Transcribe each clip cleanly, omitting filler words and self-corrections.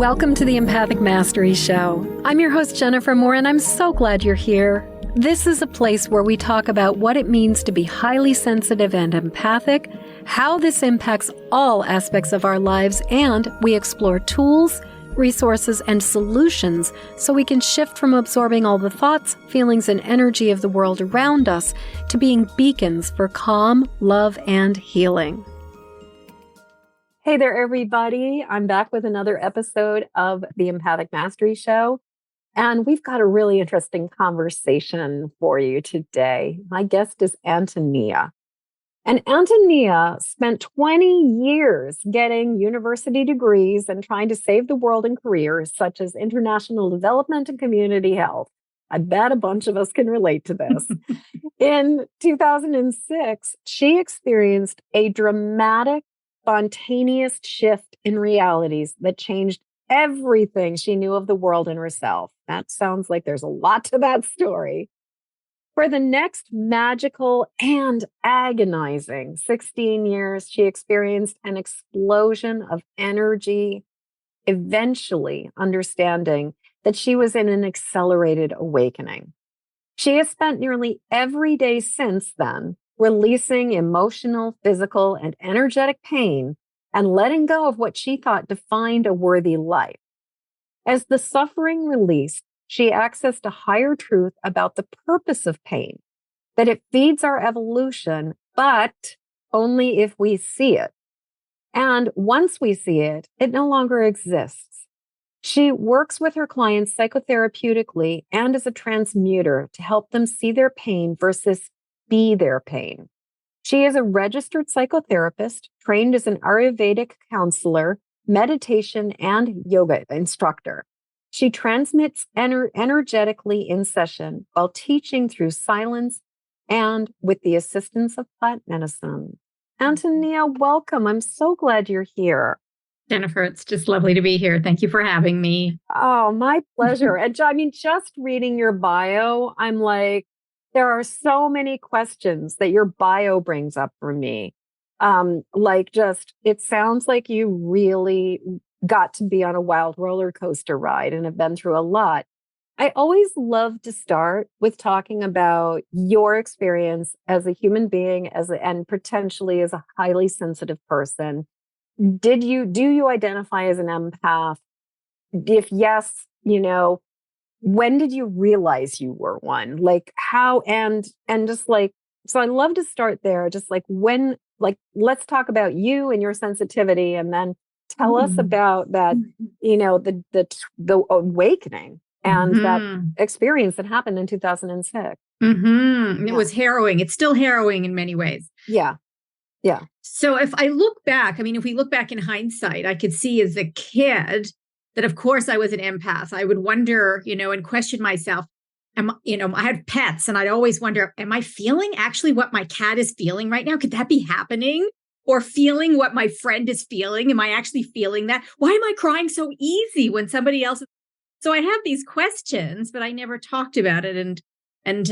Welcome to the Empathic Mastery Show. I'm your host, Jennifer Moore, and I'm so glad you're here. This is a place where we talk about what it means to be highly sensitive and empathic, how this impacts all aspects of our lives, and we explore tools, resources, and solutions so we can shift from absorbing all the thoughts, feelings, and energy of the world around us to being beacons for calm, love, and healing. Hey there, everybody. I'm back with another episode of the Empathic Mastery Show, and we've got a really interesting conversation for you today. My guest is Antonia. And Antonia spent 20 years getting university degrees and trying to save the world in careers such as international development and community health. I bet a bunch of us can relate to this. In 2006, she experienced a dramatic, spontaneous shift in realities that changed everything she knew of the world and herself. That sounds like there's a lot to that story. For the next magical and agonizing 16 years, she experienced an explosion of energy, eventually understanding that she was in an accelerated awakening. She has spent nearly every day since then releasing emotional, physical, and energetic pain and letting go of what she thought defined a worthy life. As the suffering released, she accessed a higher truth about the purpose of pain, that it feeds our evolution, but only if we see it. And once we see it, it no longer exists. She works with her clients psychotherapeutically and as a transmuter to help them see their pain versus be their pain. She is a registered psychotherapist, trained as an Ayurvedic counselor, meditation, and yoga instructor. She transmits energetically in session while teaching through silence and with the assistance of plant medicine. Antonia, welcome. I'm so glad you're here. Jennifer, it's just lovely to be here. Thank you for having me. Oh, my pleasure. And I mean, just reading your bio, I'm like, there are so many questions that your bio brings up for me. It sounds like you really got to be on a wild roller coaster ride and have been through a lot. I always love to start with talking about your experience as a human being, and potentially as a highly sensitive person. Do you identify as an empath? If yes, when did you realize you were one? Like how, and just like, so I love to start there. Just like when, like, let's talk about you and your sensitivity, and then tell us about that, the awakening and that experience that happened in 2006. It was harrowing. It's still harrowing in many ways. Yeah. Yeah. So if I look back, if we look back in hindsight, I could see as a kid that, of course, I was an empath. I would wonder, and question myself. I had pets, and I'd always wonder, am I feeling actually what my cat is feeling right now? Could that be happening? Or feeling what my friend is feeling? Am I actually feeling that? Why am I crying so easy when somebody else? So I had these questions, but I never talked about it. And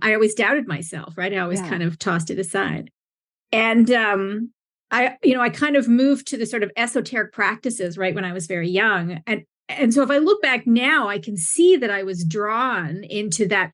I always doubted myself, right? I always kind of tossed it aside. And I kind of moved to the sort of esoteric practices right when I was very young. And so if I look back now, I can see that I was drawn into that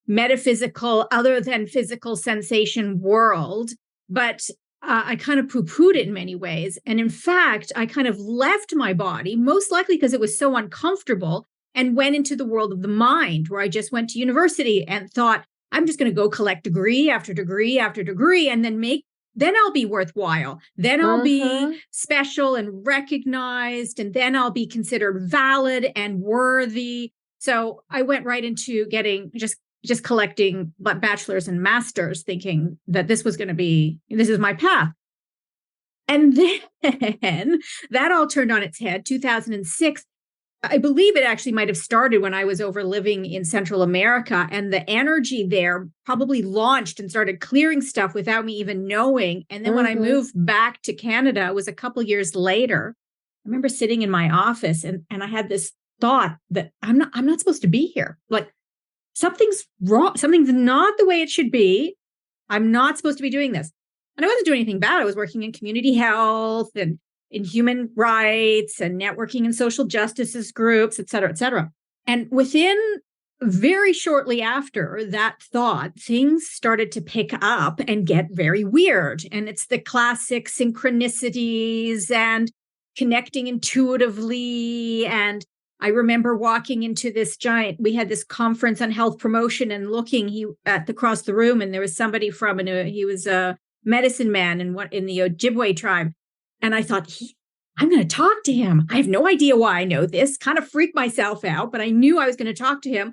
metaphysical, other than physical sensation world. But I kind of poo-pooed it in many ways. And in fact, I kind of left my body, most likely because it was so uncomfortable, and went into the world of the mind, where I just went to university and thought, I'm just going to go collect degree after degree after degree, and then I'll be worthwhile. Then I'll be special and recognized, and then I'll be considered valid and worthy. So I went right into getting just collecting bachelor's and master's, thinking that this is my path. And then that all turned on its head. 2006, I believe it actually might have started when I was over living in Central America, and the energy there probably launched and started clearing stuff without me even knowing. And then when I moved back to Canada, it was a couple years later. I remember sitting in my office and I had this thought that I'm not supposed to be here. Like, something's wrong. Something's not the way it should be. I'm not supposed to be doing this. And I wasn't doing anything bad. I was working in community health and in human rights and networking and social justice groups, et cetera, et cetera. And within very shortly after that thought, things started to pick up and get very weird. And it's the classic synchronicities and connecting intuitively. And I remember walking into this we had this conference on health promotion and looking across the room, and there was somebody he was a medicine man in the Ojibwe tribe. And I thought, I'm going to talk to him. I have no idea why I know this, kind of freaked myself out, but I knew I was going to talk to him.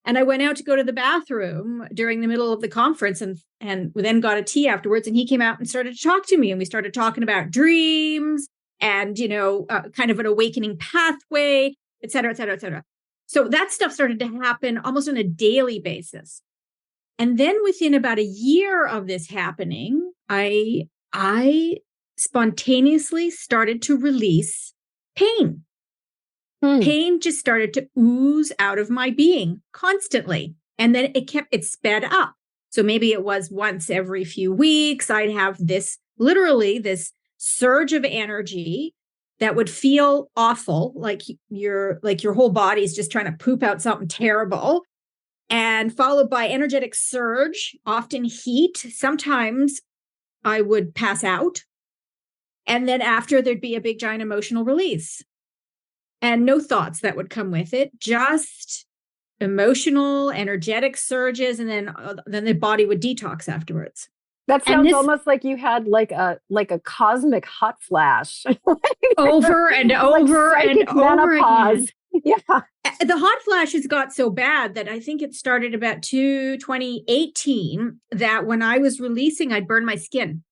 And I went out to go to the bathroom during the middle of the conference and then got a tea afterwards. And he came out and started to talk to me. And we started talking about dreams and, kind of an awakening pathway, et cetera, et cetera, et cetera. So that stuff started to happen almost on a daily basis. And then within about a year of this happening, I spontaneously started to release pain. Pain just started to ooze out of my being constantly. And then it sped up. So maybe it was once every few weeks, I'd have this surge of energy that would feel awful, like your whole body is just trying to poop out something terrible, and followed by energetic surge, often heat. Sometimes I would pass out. And then after, there'd be a big giant emotional release. And no thoughts that would come with it, just emotional, energetic surges, and then the body would detox afterwards. That sounds almost like you had like a cosmic hot flash. over and over and over again. Yeah. The hot flashes got so bad that I think it started about 2018, that when I was releasing, I'd burn my skin.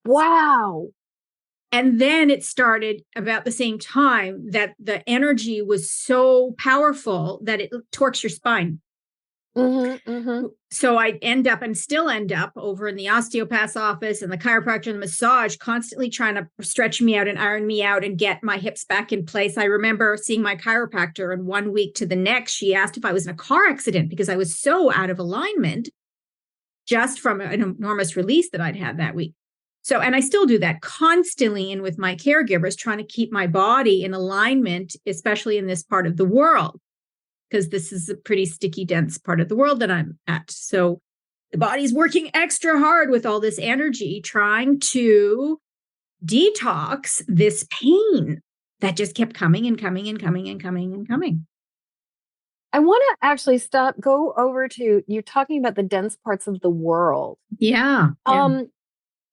Wow. And then it started about the same time that the energy was so powerful that it torques your spine. So I still end up over in the osteopath's office and the chiropractor and the massage, constantly trying to stretch me out and iron me out and get my hips back in place. I remember seeing my chiropractor, and 1 week to the next, she asked if I was in a car accident because I was so out of alignment just from an enormous release that I'd had that week. So, and I still do that constantly in with my caregivers, trying to keep my body in alignment, especially in this part of the world, because this is a pretty sticky, dense part of the world that I'm at. So the body's working extra hard with all this energy, trying to detox this pain that just kept coming and coming and coming and coming and coming. I want to actually go over to you talking about the dense parts of the world. Yeah.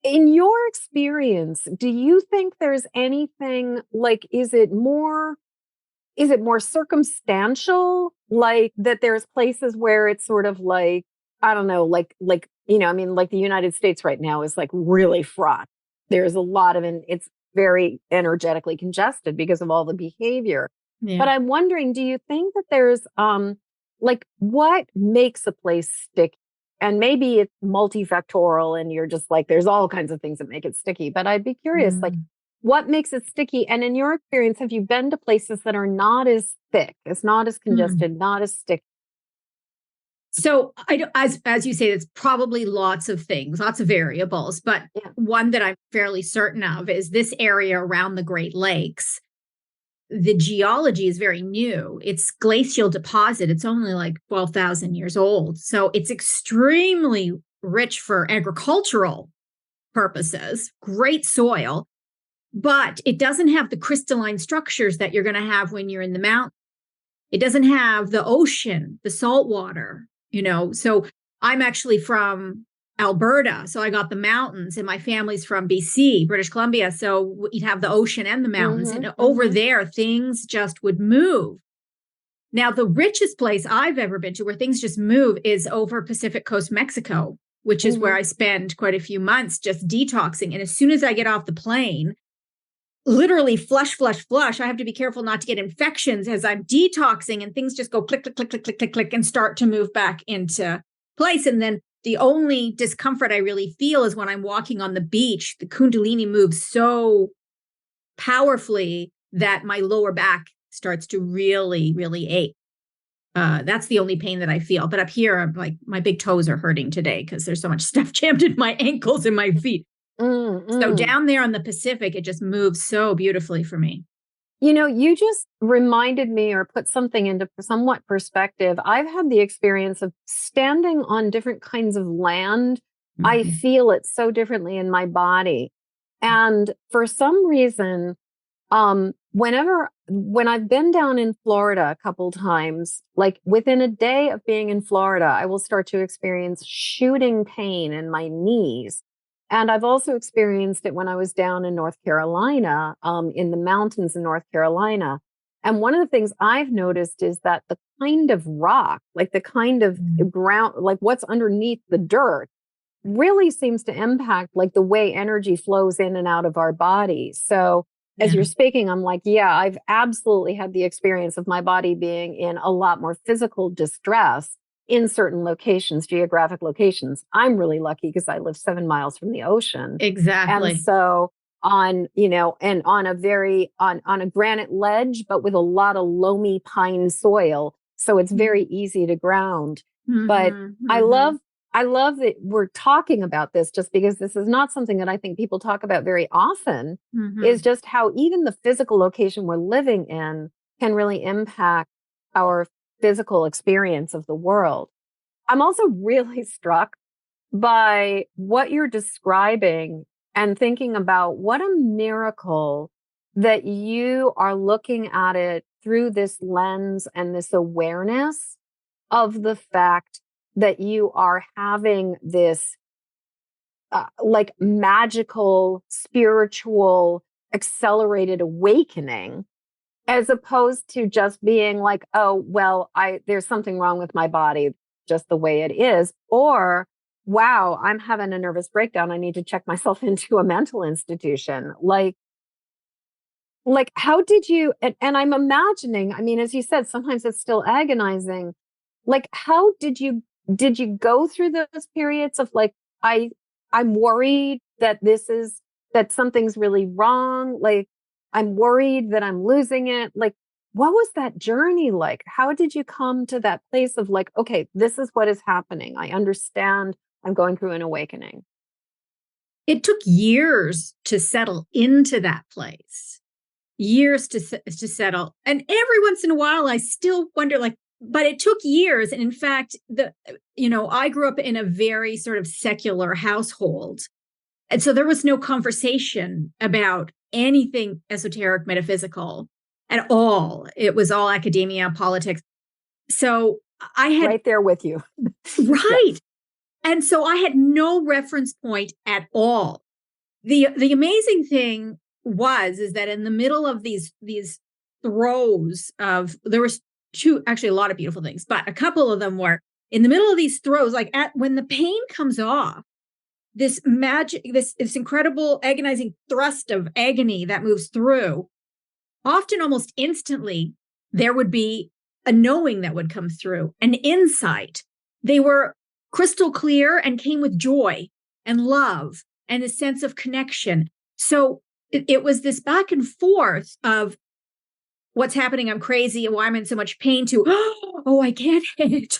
In your experience, do you think there's anything like, is it more circumstantial, like that there's places where it's sort of like, I don't know, like like the United States right now is like really fraught. There's a lot of it's very energetically congested because of all the behavior. Yeah. But I'm wondering, do you think that there's like what makes a place sticky? And maybe it's multifactorial and you're just like, there's all kinds of things that make it sticky. But I'd be curious, like, what makes it sticky? And in your experience, have you been to places that are not as thick, it's not as congested, not as sticky? So as you say, it's probably lots of things, lots of variables. But one that I'm fairly certain of is this area around the Great Lakes. The geology is very new. It's glacial deposit. It's only like 12,000 years old. So it's extremely rich for agricultural purposes, great soil, but it doesn't have the crystalline structures that you're going to have when you're in the mountain. It doesn't have the ocean, the salt water, So I'm actually from Alberta. So I got the mountains, and my family's from BC, British Columbia. So you'd have the ocean and the mountains, and over there, things just would move. Now, the richest place I've ever been to where things just move is over Pacific Coast, Mexico, which is where I spend quite a few months just detoxing. And as soon as I get off the plane, literally flush. I have to be careful not to get infections as I'm detoxing, and things just go click, click, click, click, click, click, click, and start to move back into place. And then the only discomfort I really feel is when I'm walking on the beach. The Kundalini moves so powerfully that my lower back starts to really, really ache. That's the only pain that I feel. But up here, I'm like, my big toes are hurting today because there's so much stuff jammed in my ankles and my feet. So down there on the Pacific, it just moves so beautifully for me. You know, you just reminded me or put something into somewhat perspective. I've had the experience of standing on different kinds of land. I Mm-hmm. feel it so differently in my body. And for some reason, when I've been down in Florida a couple times, like within a day of being in Florida, I will start to experience shooting pain in my knees. And I've also experienced it when I was down in North Carolina, in the mountains in North Carolina. And one of the things I've noticed is that the kind of rock, like the kind of ground, like what's underneath the dirt, really seems to impact like the way energy flows in and out of our body. So as you're speaking, I'm like, yeah, I've absolutely had the experience of my body being in a lot more physical distress in certain locations, geographic locations. I'm really lucky because I live 7 miles from the ocean. Exactly. And so on, you know, and on a on a granite ledge, but with a lot of loamy pine soil. So it's very easy to ground. But I love that we're talking about this just because this is not something that I think people talk about very often, is just how even the physical location we're living in can really impact our physical experience of the world. I'm also really struck by what you're describing and thinking about what a miracle that you are looking at it through this lens and this awareness of the fact that you are having this like magical, spiritual, accelerated awakening, as opposed to just being like, oh, well, there's something wrong with my body, just the way it is. Or, wow, I'm having a nervous breakdown. I need to check myself into a mental institution. Like how did you, and I'm imagining, I mean, as you said, sometimes it's still agonizing. Like, how did you go through those periods of like, I'm worried that that something's really wrong. Like, I'm worried that I'm losing it. Like, what was that journey like? How did you come to that place of like, okay, this is what is happening. I understand I'm going through an awakening. It took years to settle into that place, years to settle. And every once in a while, I still wonder, like, but it took years. And in fact, I grew up in a very sort of secular household. And so there was no conversation about anything esoteric, metaphysical at all. It was all academia, politics. So I had right there with you. Right. Yes. And so I had no reference point at all. The amazing thing is that in the middle of these throes of, there was actually a lot of beautiful things, but a couple of them were in the middle of these throes, like when the pain comes off, this magic, this incredible agonizing thrust of agony that moves through, often almost instantly, there would be a knowing that would come through, an insight. They were crystal clear and came with joy and love and a sense of connection. So it was this back and forth of what's happening, I'm crazy, and why I'm in so much pain, to, oh, I get it.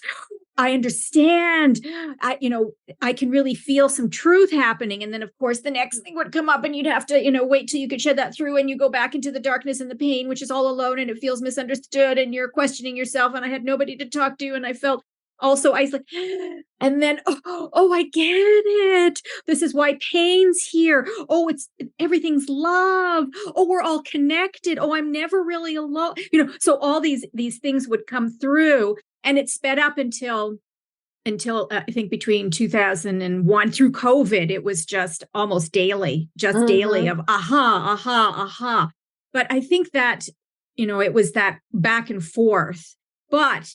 I understand. I can really feel some truth happening. And then, of course, the next thing would come up and you'd have to, wait till you could shed that through, and you go back into the darkness and the pain, which is all alone, and it feels misunderstood, and you're questioning yourself. And I had nobody to talk to, and I felt also isolated. And then, oh, I get it. This is why pain's here. Oh, everything's love. Oh, we're all connected. Oh, I'm never really alone. So all these things would come through. And it sped up until I think between 2001 through COVID, it was just almost daily, daily of aha. But I think that, it was that back and forth, but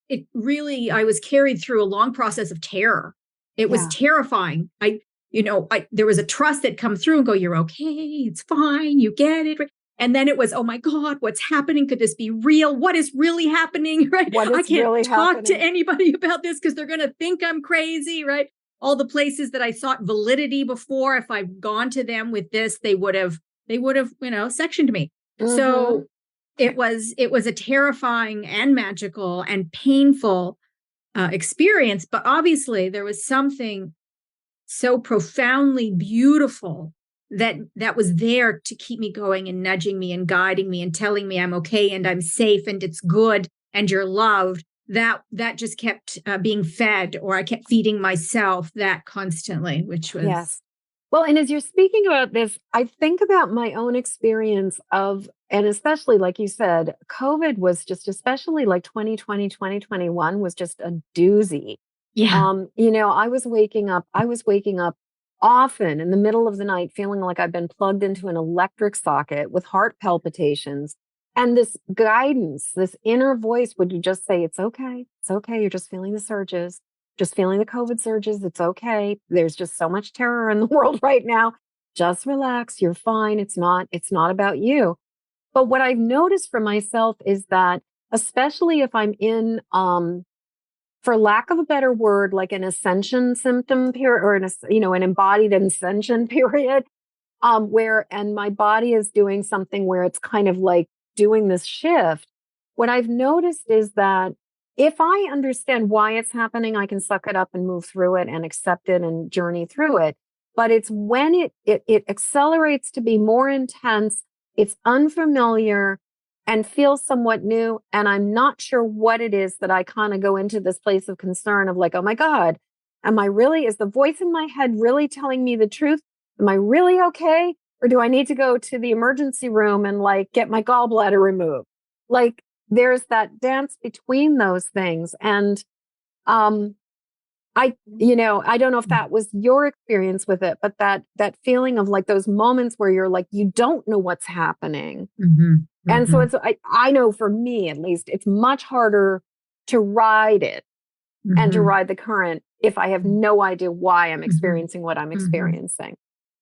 it really, I was carried through a long process of terror. It was terrifying. There was a trust that come through and go, you're okay. It's fine. You get it. And then it was, oh my God, what's happening? Could this be real? What is really happening? Right? I can't really talk to anybody about this because they're going to think I'm crazy, right? All the places that I sought validity before, if I've gone to them with this, they would have, sectioned me. So it was a terrifying and magical and painful experience. But obviously there was something so profoundly beautiful that was there to keep me going and nudging me and guiding me and telling me I'm okay and I'm safe and it's good and you're loved. That just kept being fed, or I kept feeding myself that constantly, which was Yes. Well, and as you're speaking about this, I think about my own experience of, and especially like you said, COVID was just, especially like 2020, 2021 was just a doozy. yeah. I was waking up often in the middle of the night, feeling like I've been plugged into an electric socket with heart palpitations. And this guidance, this inner voice would just say, it's okay. It's okay. You're just feeling the surges, just feeling the COVID surges. It's okay. There's just so much terror in the world right now. Just relax. You're fine. It's not about you. But what I've noticed for myself is that, especially if I'm in, for lack of a better word, like an ascension symptom period, or an embodied ascension period, and my body is doing something where it's kind of like doing this shift. What I've noticed is that if I understand why it's happening, I can suck it up and move through it and accept it and journey through it. But it's when it accelerates to be more intense, it's unfamiliar and feels somewhat new. And I'm not sure what it is, that I kind of go into this place of concern of like, oh my God, is the voice in my head really telling me the truth? Am I really okay? Or do I need to go to the emergency room and like get my gallbladder removed? Like there's that dance between those things. And, I don't know if that was your experience with it, but that feeling of like those moments where you're like, you don't know what's happening. Mm-hmm. And so I know for me, at least, it's much harder to ride it and to ride the current if I have no idea why I'm experiencing what I'm experiencing.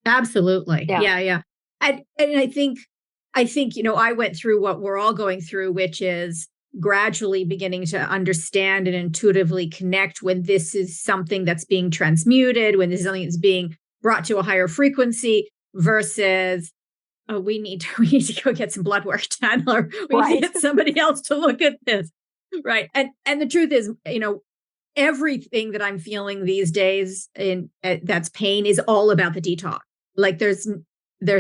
Absolutely. Yeah. And I think, I went through what we're all going through, which is gradually beginning to understand and intuitively connect when this is something that's being transmuted, when this is something that's being brought to a higher frequency versus, oh, we need to go get some blood work done, or we need to get somebody else to look at this. Right. And the truth is, everything that I'm feeling these days that's pain is all about the detox. Like there's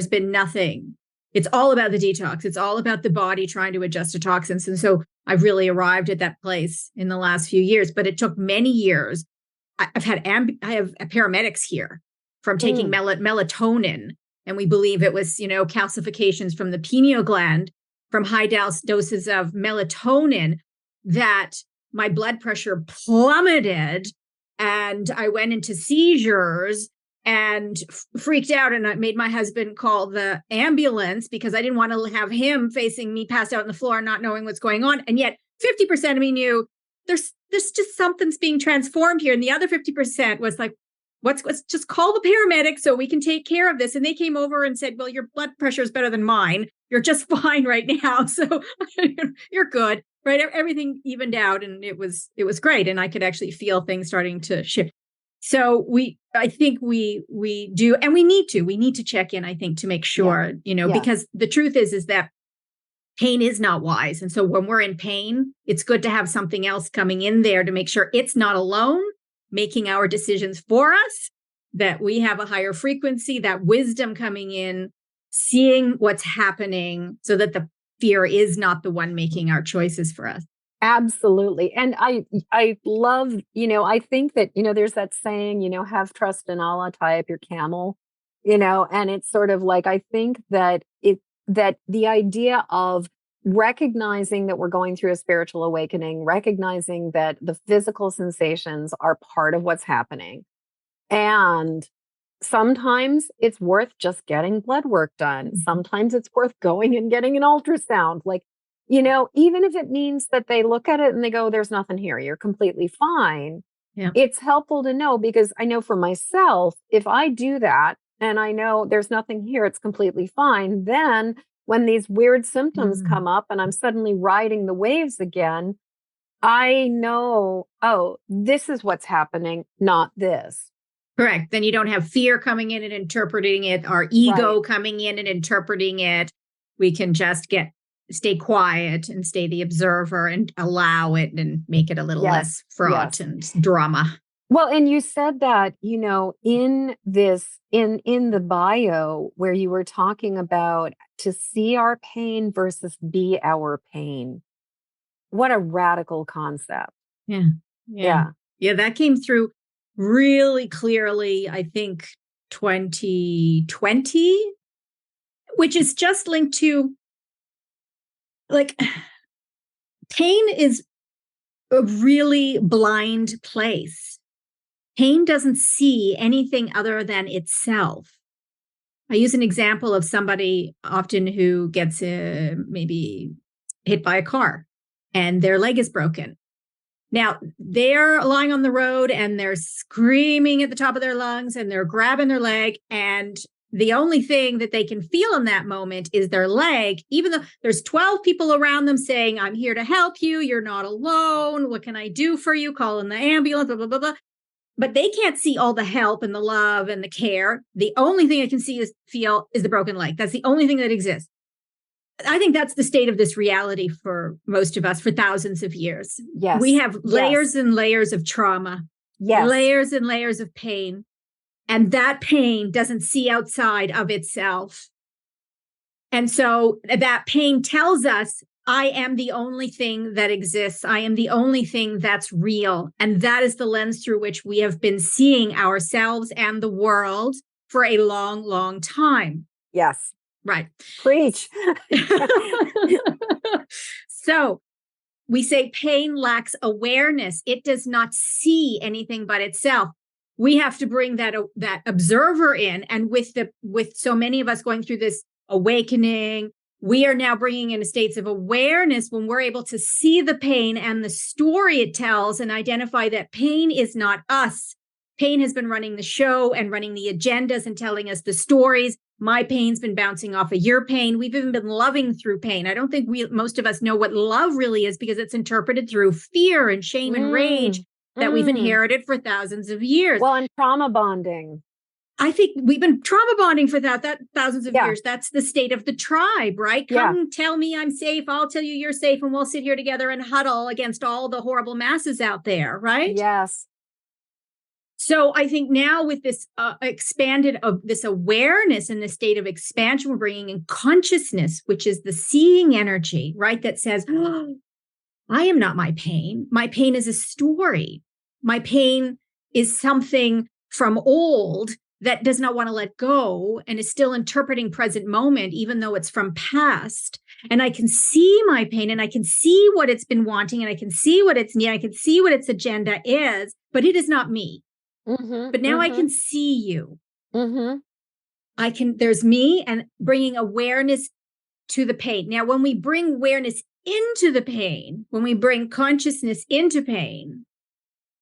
been nothing. It's all about the detox. It's all about the body trying to adjust to toxins. And so I've really arrived at that place in the last few years, but it took many years. I have paramedics here from taking melatonin. And we believe it was, calcifications from the pineal gland from high doses of melatonin that my blood pressure plummeted and I went into seizures and freaked out. And I made my husband call the ambulance because I didn't want to have him facing me passed out on the floor, not knowing what's going on. And yet 50% of me knew there's just something's being transformed here. And the other 50% was like, let's just call the paramedics so we can take care of this. And they came over and said, well, your blood pressure is better than mine. You're just fine right now. So you're good. Right. Everything evened out and it was great. And I could actually feel things starting to shift. So I think we do, and we need to check in, I think, to make sure, because the truth is that pain is not wise. And so when we're in pain, it's good to have something else coming in there to make sure it's not alone, making our decisions for us, that we have a higher frequency, that wisdom coming in, seeing what's happening so that the fear is not the one making our choices for us. Absolutely. And I love, I think that, there's that saying, have trust in Allah, tie up your camel, and it's sort of like, I think that that the idea of recognizing that we're going through a spiritual awakening, recognizing that the physical sensations are part of what's happening. And sometimes it's worth just getting blood work done. Sometimes it's worth going and getting an ultrasound. Like, even if it means that they look at it and they go, there's nothing here, you're completely fine. Yeah. It's helpful to know, because I know for myself, if I do that and I know there's nothing here, it's completely fine. Then when these weird symptoms come up and I'm suddenly riding the waves again, I know, oh, this is what's happening, not this. Correct. Then you don't have fear coming in and interpreting it, our ego coming in and interpreting it. We can just stay quiet and stay the observer and allow it and make it a little less fraught and drama. Well, and you said that, in the bio where you were talking about to see our pain versus be our pain. What a radical concept. Yeah. Yeah. Yeah. Yeah. That came through really clearly, I think 2020, which is just linked to like pain is a really blind place. Pain doesn't see anything other than itself. I use an example of somebody often who gets maybe hit by a car and their leg is broken. Now, they're lying on the road and they're screaming at the top of their lungs and they're grabbing their leg. And the only thing that they can feel in that moment is their leg, even though there's 12 people around them saying, I'm here to help you. You're not alone. What can I do for you? Call in the ambulance, blah, blah, blah, blah. But they can't see all the help and the love and the care. The only thing I can feel is the broken leg. That's the only thing that exists. I think that's the state of this reality for most of us for thousands of years. Yes. We have layers and layers of trauma, layers and layers of pain. And that pain doesn't see outside of itself. And so that pain tells us, I am the only thing that exists. I am the only thing that's real. And that is the lens through which we have been seeing ourselves and the world for a long, long time. Yes. Right. Preach. So we say pain lacks awareness. It does not see anything but itself. We have to bring that observer in. And with so many of us going through this awakening, we are now bringing in states of awareness when we're able to see the pain and the story it tells and identify that pain is not us. Pain has been running the show and running the agendas and telling us the stories. My pain's been bouncing off of your pain. We've even been loving through pain. I don't think most of us know what love really is because it's interpreted through fear and shame and rage that we've inherited for thousands of years. Well, and trauma bonding. I think we've been trauma bonding for that thousands of years. That's the state of the tribe, right? Come tell me I'm safe. I'll tell you you're safe. And we'll sit here together and huddle against all the horrible masses out there, right? Yes. So I think now with this expanded of this awareness and the state of expansion, we're bringing in consciousness, which is the seeing energy, right? That says, oh, I am not my pain. My pain is a story. My pain is something from old that does not want to let go and is still interpreting present moment, even though it's from past. And I can see my pain and I can see what it's been wanting and I can see what it's needing. I can see what its agenda is, but it is not me. But now I can see you. There's me and bringing awareness to the pain. Now, when we bring awareness into the pain, when we bring consciousness into pain,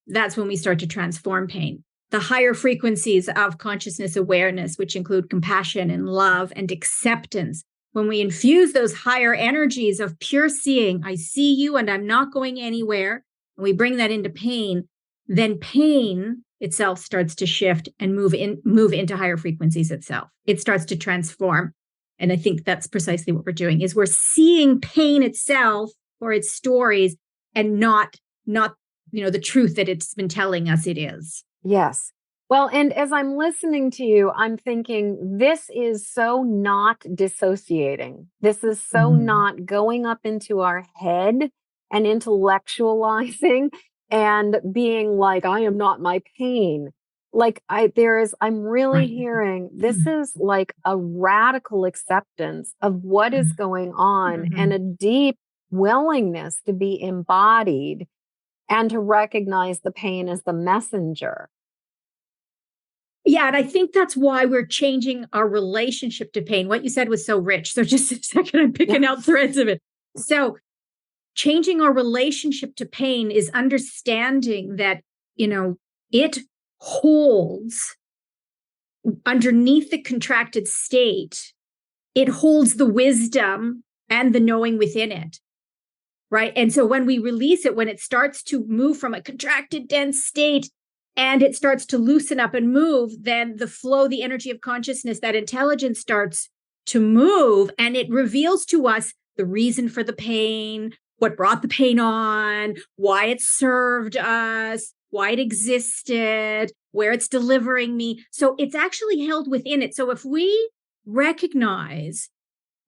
that's when we start to transform pain. The higher frequencies of consciousness awareness, which include compassion and love and acceptance, when we infuse those higher energies of pure seeing, I see you and I'm not going anywhere, and we bring that into pain, then pain itself starts to shift and move into higher frequencies itself. It starts to transform. And I think that's precisely what we're doing, is we're seeing pain itself or its stories and not the truth that it's been telling us it is. Yes. Well, and as I'm listening to you, I'm thinking this is so not dissociating. This is so not going up into our head and intellectualizing and being like, I am not my pain. Like I'm really hearing this is like a radical acceptance of what is going on and a deep willingness to be embodied and to recognize the pain as the messenger. Yeah, and I think that's why we're changing our relationship to pain. What you said was so rich. So just a second, I'm picking out threads of it. So changing our relationship to pain is understanding that, it holds underneath the contracted state, it holds the wisdom and the knowing within it. Right. And so when we release it, when it starts to move from a contracted, dense state and it starts to loosen up and move, then the flow, the energy of consciousness, that intelligence starts to move and it reveals to us the reason for the pain, what brought the pain on, why it served us, why it existed, where it's delivering me. So it's actually held within it. So if we recognize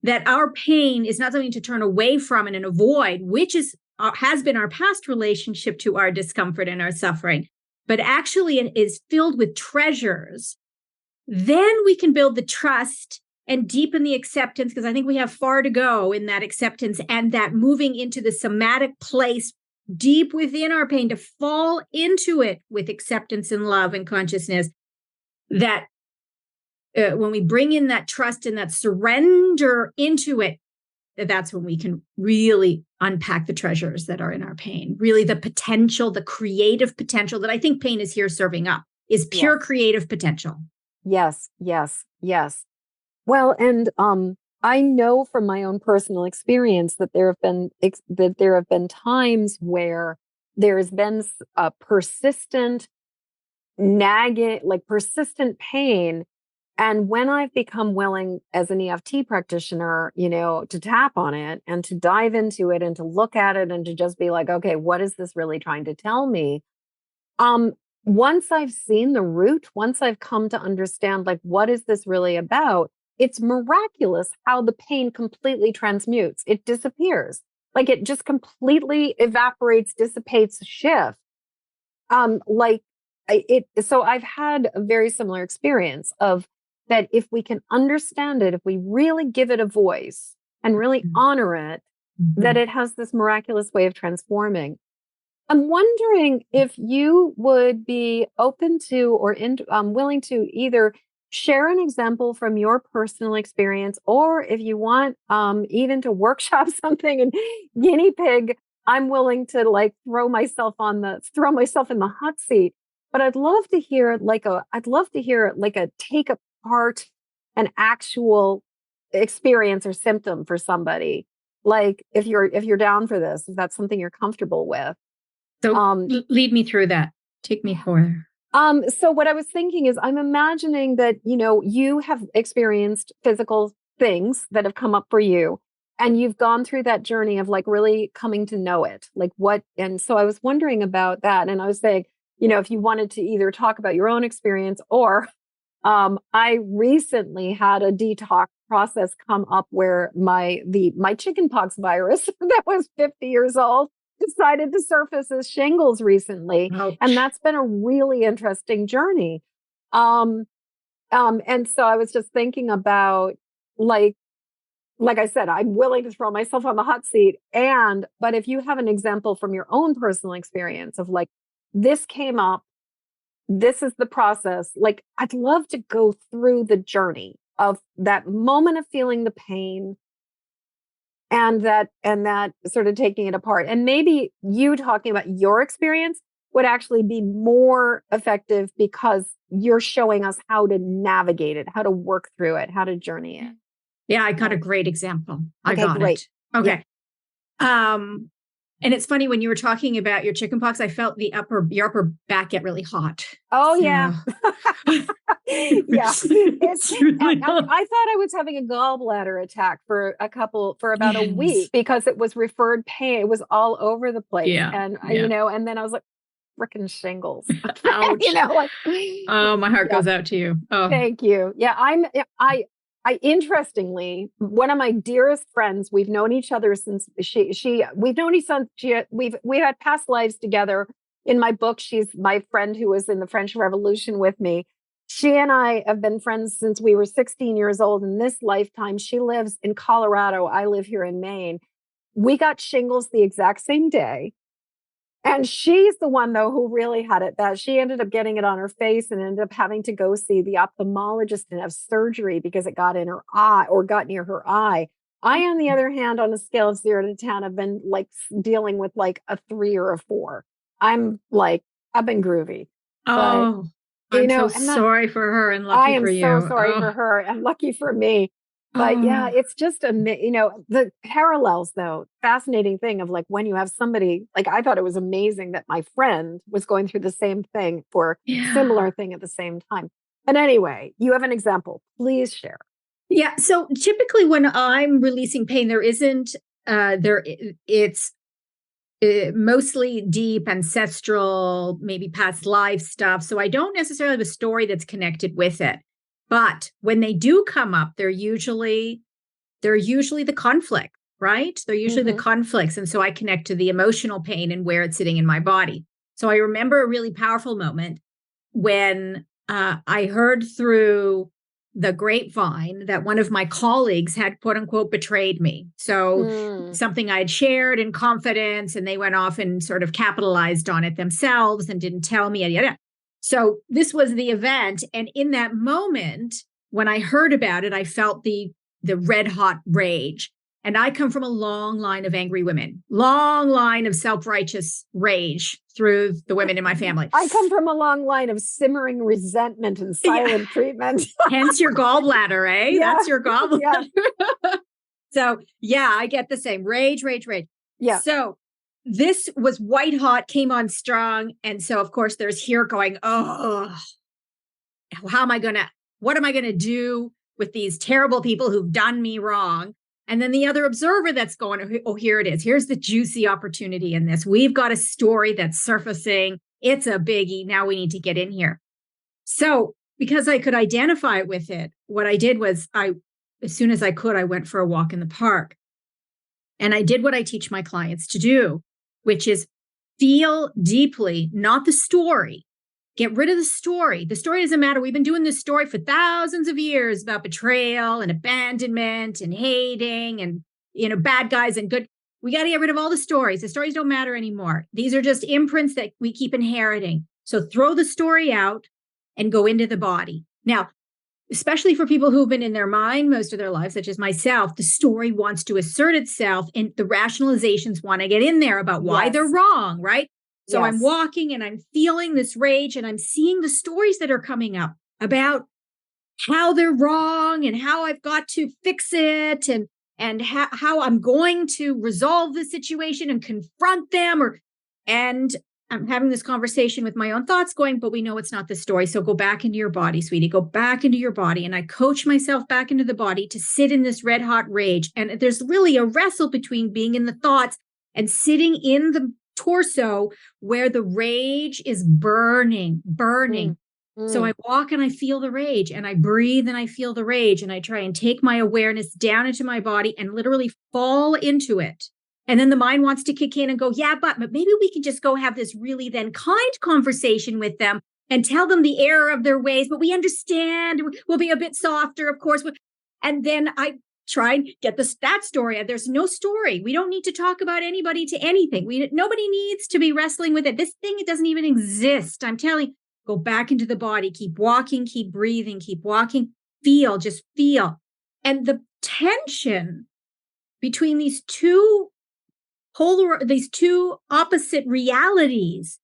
that our pain is not something to turn away from and avoid, which has been our past relationship to our discomfort and our suffering, but actually it is filled with treasures, then we can build the trust and deepen the acceptance, because I think we have far to go in that acceptance and that moving into the somatic place deep within our pain, to fall into it with acceptance and love and consciousness, that when we bring in that trust and that surrender into it, that's when we can really unpack the treasures that are in our pain. Really the potential, the creative potential that I think pain is here serving up is pure creative potential. Yes, yes, yes. Well, and I know from my own personal experience that there have been times where there's been a persistent nagging, like persistent pain. And when I've become willing as an EFT practitioner, to tap on it and to dive into it and to look at it and to just be like, okay, what is this really trying to tell me? Once I've seen the root, once I've come to understand, like, what is this really about? It's miraculous how the pain completely transmutes. It disappears. Like it just completely evaporates, dissipates, shifts. So I've had a very similar experience of that. If we can understand it, if we really give it a voice and really honor it, that it has this miraculous way of transforming. I'm wondering if you would be open to or willing to either share an example from your personal experience, or if you want even to workshop something and guinea pig, I'm willing to like throw myself in the hot seat. But I'd love to hear a take apart an actual experience or symptom for somebody. Like if you're down for this, if that's something you're comfortable with. So lead me through that. Take me further. So what I was thinking is, I'm imagining that, you have experienced physical things that have come up for you, and you've gone through that journey of like really coming to know it, like what. And so I was wondering about that. And I was saying, if you wanted to either talk about your own experience, or I recently had a detox process come up where my chickenpox virus that was 50 years old decided to surface as shingles recently. Ouch. And that's been a really interesting journey. And so I was just thinking about like I said, I'm willing to throw myself on the hot seat. But if you have an example from your own personal experience of like, this came up, this is the process, like I'd love to go through the journey of that moment of feeling the pain, and that sort of taking it apart. And maybe you talking about your experience would actually be more effective because you're showing us how to navigate it, how to work through it, how to journey it. Yeah, I got a great example. Okay, great. Okay. Yeah. And it's funny, when you were talking about your chickenpox, I felt your upper back get really hot. Oh, so. Yeah. Yeah. I thought I was having a gallbladder attack for about a week, because it was referred pain. It was all over the place. Yeah. And, and then I was like, frickin' shingles. Ouch. Oh, my heart goes out to you. Oh, thank you. Yeah. I interestingly, one of my dearest friends, we've known each other since we've had past lives together. In my book, she's my friend who was in the French Revolution with me. She and I have been friends since we were 16 years old. In this lifetime, she lives in Colorado. I live here in Maine. We got shingles the exact same day. And she's the one, though, who really had it bad. She ended up getting it on her face and ended up having to go see the ophthalmologist and have surgery because it got in her eye or got near her eye. I, on the other hand, on a scale of 0 to 10, have been like dealing with like a 3 or a 4. I'm like, I've been groovy. Oh, but, I'm so sorry for her and lucky for you. I am so sorry for her and lucky for me. But yeah, it's just the parallels, though, fascinating thing of like when you have somebody, like I thought it was amazing that my friend was going through the same thing for similar thing at the same time. But anyway, you have an example. Please share. Yeah. So typically when I'm releasing pain, it's mostly deep, ancestral, maybe past life stuff. So I don't necessarily have a story that's connected with it. But when they do come up, they're usually the conflict, right? They're usually the conflicts. And so I connect to the emotional pain and where it's sitting in my body. So I remember a really powerful moment when I heard through the grapevine that one of my colleagues had, quote unquote, betrayed me. So something I had shared in confidence, and they went off and sort of capitalized on it themselves and didn't tell me. Yada, yada. So this was the event. And in that moment, when I heard about it, I felt the red hot rage. And I come from a long line of angry women, long line of self-righteous rage through the women in my family. I come from a long line of simmering resentment and silent treatment. Hence your gallbladder, eh? Yeah. That's your gallbladder. Yeah. So yeah, I get the same rage, rage, rage. Yeah. So this was white hot, came on strong. And so of course there's here going, oh, what am I going to do with these terrible people who've done me wrong? And then the other observer that's going, oh, here it is. Here's the juicy opportunity in this. We've got a story that's surfacing. It's a biggie. Now we need to get in here. So because I could identify with it, what I did was as soon as I could, I went for a walk in the park. And I did what I teach my clients to do, which is feel deeply, not the story. Get rid of the story. The story doesn't matter. We've been doing this story for thousands of years about betrayal and abandonment and hating and, bad guys and good. We got to get rid of all the stories. The stories don't matter anymore. These are just imprints that we keep inheriting. So throw the story out and go into the body. Now, especially for people who've been in their mind most of their lives, such as myself, the story wants to assert itself and the rationalizations want to get in there about why they're wrong, right? So I'm walking and I'm feeling this rage and I'm seeing the stories that are coming up about how they're wrong and how I've got to fix it and how I'm going to resolve the situation and confront them. And I'm having this conversation with my own thoughts going, but we know it's not the story. So go back into your body, sweetie, go back into your body. And I coach myself back into the body to sit in this red hot rage. And there's really a wrestle between being in the thoughts and sitting in the torso where the rage is burning. So I walk and I feel the rage and I breathe and I feel the rage and I try and take my awareness down into my body and literally fall into it. And then the mind wants to kick in and go, yeah, but maybe we can just go have this really then kind conversation with them and tell them the error of their ways. But we understand, we'll be a bit softer, of course. And then I try and get that story. There's no story. We don't need to talk about anybody to anything. Nobody needs to be wrestling with it. This thing, it doesn't even exist. I'm telling you, go back into the body, keep walking, keep breathing, keep walking, just feel. And the tension between these two opposite realities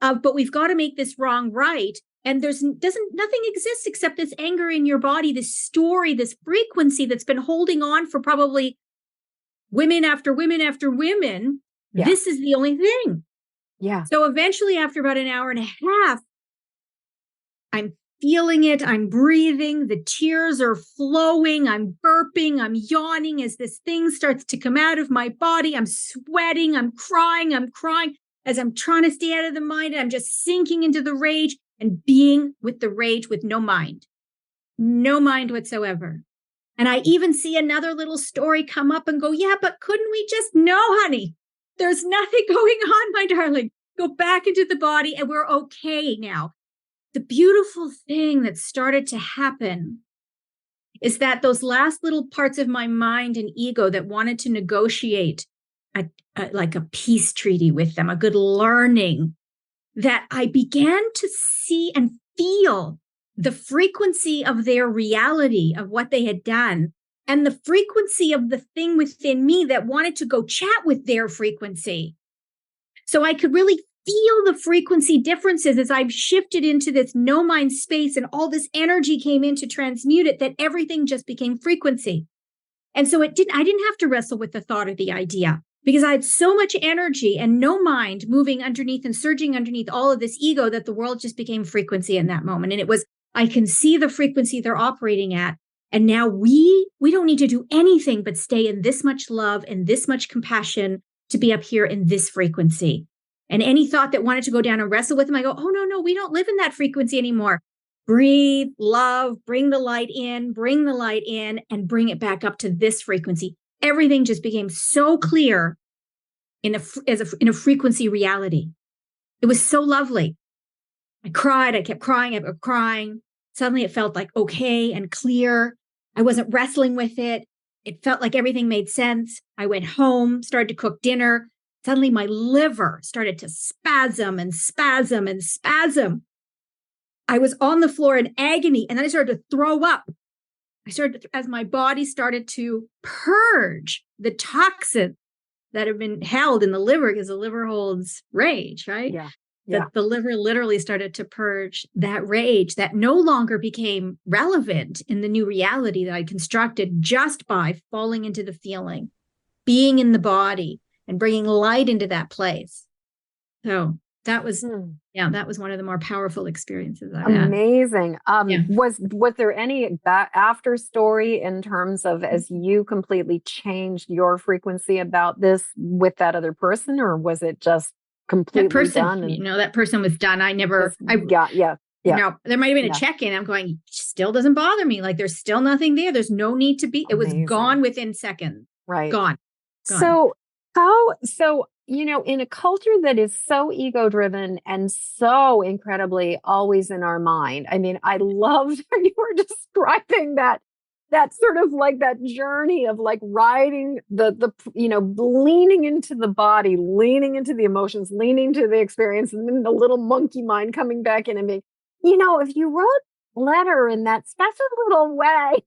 but we've got to make this wrong right. And nothing exists except this anger in your body, this story, this frequency that's been holding on for probably women after women after women. Yeah. This is the only thing. Yeah. So eventually, after about an hour and a half, I'm feeling it. I'm breathing. The tears are flowing. I'm burping. I'm yawning as this thing starts to come out of my body. I'm sweating. I'm crying. As I'm trying to stay out of the mind. I'm just sinking into the rage and being with the rage with no mind whatsoever. And I even see another little story come up and go, yeah, but couldn't we just know, honey? There's nothing going on, my darling. Go back into the body and we're okay now. The beautiful thing that started to happen is that those last little parts of my mind and ego that wanted to negotiate like a peace treaty with them, a good learning, that I began to see and feel the frequency of their reality of what they had done and the frequency of the thing within me that wanted to go chat with their frequency. So I could really feel the frequency differences as I've shifted into this no mind space and all this energy came in to transmute it, that everything just became frequency. And so I didn't have to wrestle with the thought or the idea because I had so much energy and no mind moving underneath and surging underneath all of this ego that the world just became frequency in that moment. And it was, I can see the frequency they're operating at. And now we don't need to do anything but stay in this much love and this much compassion to be up here in this frequency. And any thought that wanted to go down and wrestle with them, I go, oh, no, we don't live in that frequency anymore. Breathe, love, bring the light in, and bring it back up to this frequency. Everything just became so clear in a frequency reality. It was so lovely. I cried. I kept crying. Suddenly it felt like okay and clear. I wasn't wrestling with it. It felt like everything made sense. I went home, started to cook dinner. Suddenly my liver started to spasm. I was on the floor in agony, and then I started to throw up. As my body started to purge the toxins that have been held in the liver, because the liver holds rage, right? Yeah. The liver literally started to purge that rage that no longer became relevant in the new reality that I constructed just by falling into the feeling, being in the body, and bringing light into that place. So that was, that was one of the more powerful experiences I've had. Amazing. Was there any after story in terms of as you completely changed your frequency about this with that other person, or was it just completely done? That person was done. There might have been a check-in. I'm going, still doesn't bother me. Like there's still nothing there. There's no need to be. It was gone within seconds. Right. Gone. So in a culture that is so ego driven and so incredibly always in our mind. I mean, I loved how you were describing that sort of like that journey of like riding the leaning into the body, leaning into the emotions, leaning to the experience, and then the little monkey mind coming back in and being, if you wrote a letter in that special little way,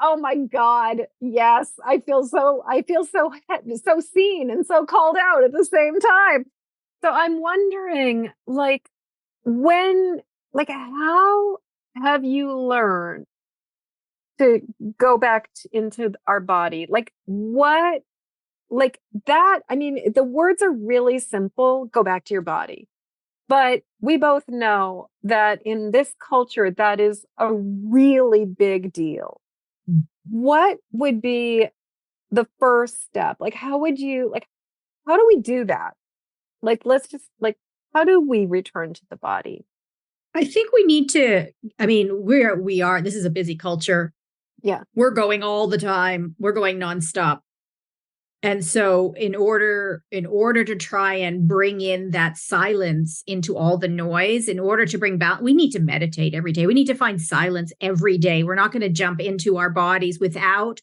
oh my God, yes, I feel so seen and so called out at the same time. So I'm wondering, how have you learned to go back into our body? The words are really simple, go back to your body. But we both know that in this culture, that is a really big deal. What would be the first step? How do we do that? How do we return to the body? I think we need to, this is a busy culture. Yeah. We're going all the time. We're going nonstop. And so in order to try and bring in that silence into all the noise, in order to bring balance, we need to meditate every day. We need to find silence every day. We're not going to jump into our bodies without,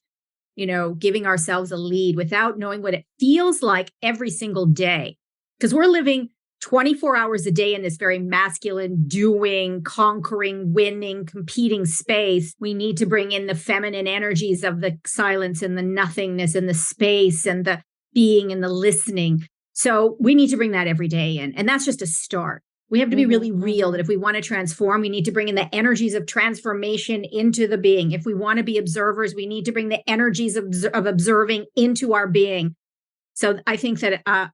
giving ourselves a lead, without knowing what it feels like every single day. Because we're living 24 hours a day in this very masculine, doing, conquering, winning, competing space. We need to bring in the feminine energies of the silence and the nothingness and the space and the being and the listening. So we need to bring that every day in. And that's just a start. We have to be really real that if we want to transform, we need to bring in the energies of transformation into the being. If we want to be observers, we need to bring the energies of observing into our being. So I think that a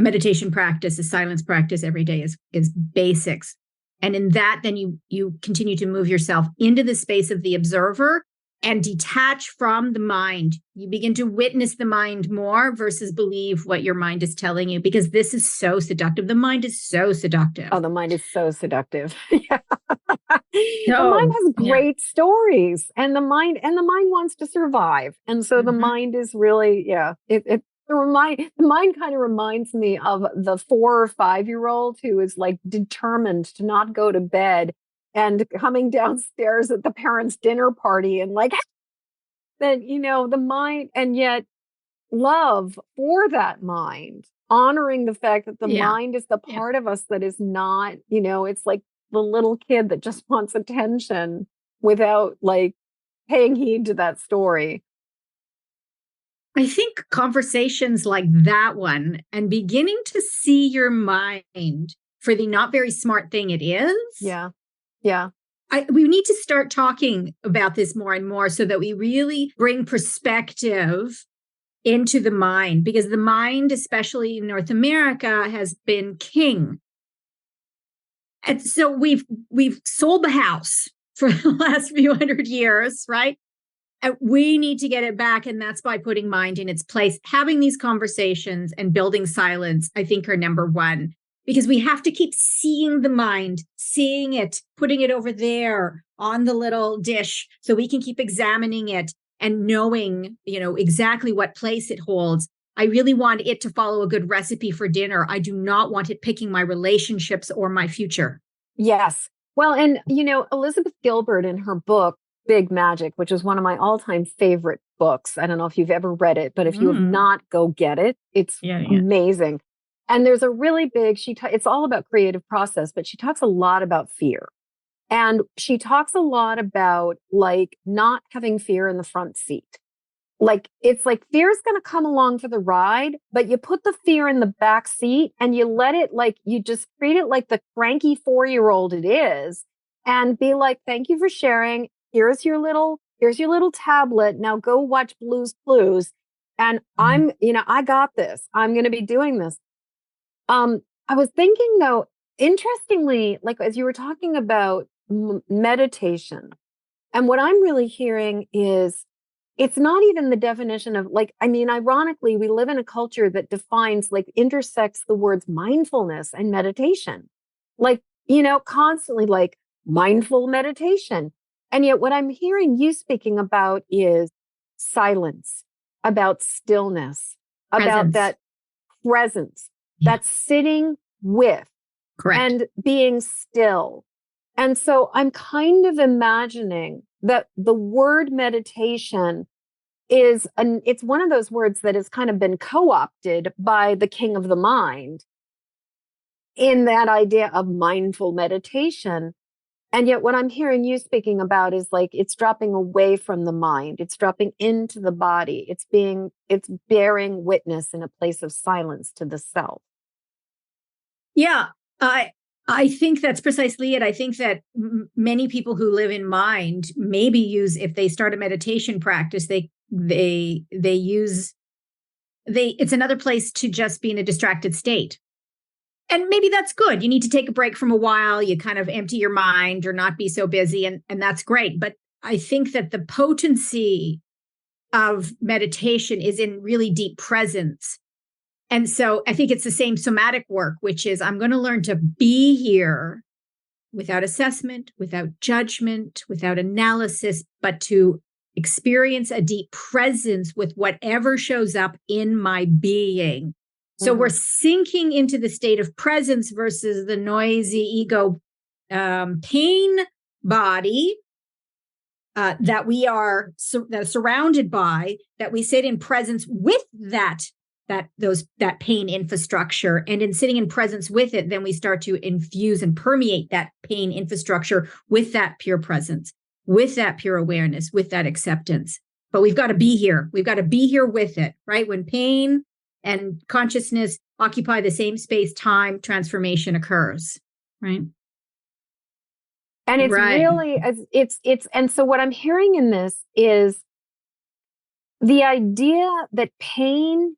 meditation practice, a silence practice every day is basics. And in that, then you continue to move yourself into the space of the observer and detach from the mind. You begin to witness the mind more versus believe what your mind is telling you, because this is so seductive. The mind is so seductive. Oh, the mind is so seductive. Yeah. The mind has great stories, and the mind wants to survive. And so the mind is really, the mind kind of reminds me of the 4 or 5-year-old who is like determined to not go to bed and coming downstairs at the parents' dinner party and then, the mind, and yet love for that mind, honoring the fact that the mind is the part of us that is not, it's like the little kid that just wants attention without paying heed to that story. I think conversations like that one and beginning to see your mind for the not very smart thing it is. Yeah. Yeah. We need to start talking about this more and more so that we really bring perspective into the mind, because the mind, especially in North America, has been king. And so we've sold the house for the last few hundred years, right? We need to get it back. And that's by putting mind in its place. Having these conversations and building silence, I think, are number one, because we have to keep seeing the mind, seeing it, putting it over there on the little dish so we can keep examining it and knowing, exactly what place it holds. I really want it to follow a good recipe for dinner. I do not want it picking my relationships or my future. Yes. Well, and, Elizabeth Gilbert in her book, Big Magic, which is one of my all-time favorite books. I don't know if you've ever read it, but if you have not, go get it. It's amazing. And there's a really big, it's all about creative process, but she talks a lot about fear. And she talks a lot about like not having fear in the front seat. Like, it's like fear is going to come along for the ride, but you put the fear in the back seat and you let it, like, you just treat it like the cranky 4-year-old it is and be like, thank you for sharing. Here's your little tablet. Now go watch Blue's Clues. And I got this. I'm going to be doing this. I was thinking though, interestingly, like as you were talking about meditation, and what I'm really hearing is it's not even the definition of ironically, we live in a culture that defines, intersects the words mindfulness and meditation, constantly like mindful meditation. And yet what I'm hearing you speaking about is silence, about stillness, about that presence, that sitting with. Correct. And being still. And so I'm kind of imagining that the word meditation it's one of those words that has kind of been co-opted by the king of the mind in that idea of mindful meditation. And yet what I'm hearing you speaking about is like, it's dropping away from the mind. It's dropping into the body. It's bearing witness in a place of silence to the self. Yeah. I think that's precisely it. I think that many people who live in mind maybe if they start a meditation practice, it's another place to just be in a distracted state. And maybe that's good. You need to take a break from a while. You kind of empty your mind or not be so busy. And that's great. But I think that the potency of meditation is in really deep presence. And so I think it's the same somatic work, which is I'm going to learn to be here without assessment, without judgment, without analysis, but to experience a deep presence with whatever shows up in my being. So we're sinking into the state of presence versus the noisy ego pain body that we are surrounded by, that we sit in presence with that pain infrastructure. And in sitting in presence with it, then we start to infuse and permeate that pain infrastructure with that pure presence, with that pure awareness, with that acceptance. But we've got to be here. We've got to be here with it, right? When pain and consciousness occupy the same space, time, transformation occurs, right? And it's really, and so what I'm hearing in this is the idea that pain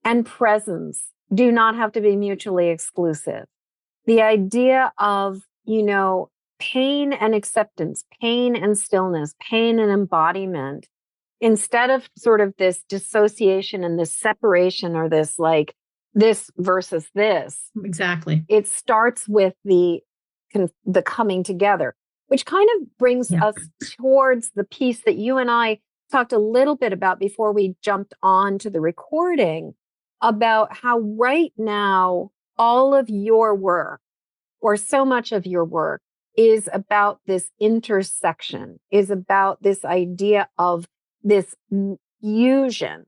and presence do not have to be mutually exclusive. The idea of, pain and acceptance, pain and stillness, pain and embodiment, instead of sort of this dissociation and this separation or this like this versus this. Exactly. It starts with the coming together, which kind of brings us towards the piece that you and I talked a little bit about before we jumped on to the recording, about how right now all of your work, or so much of your work, is about this intersection, is about this idea of this fusion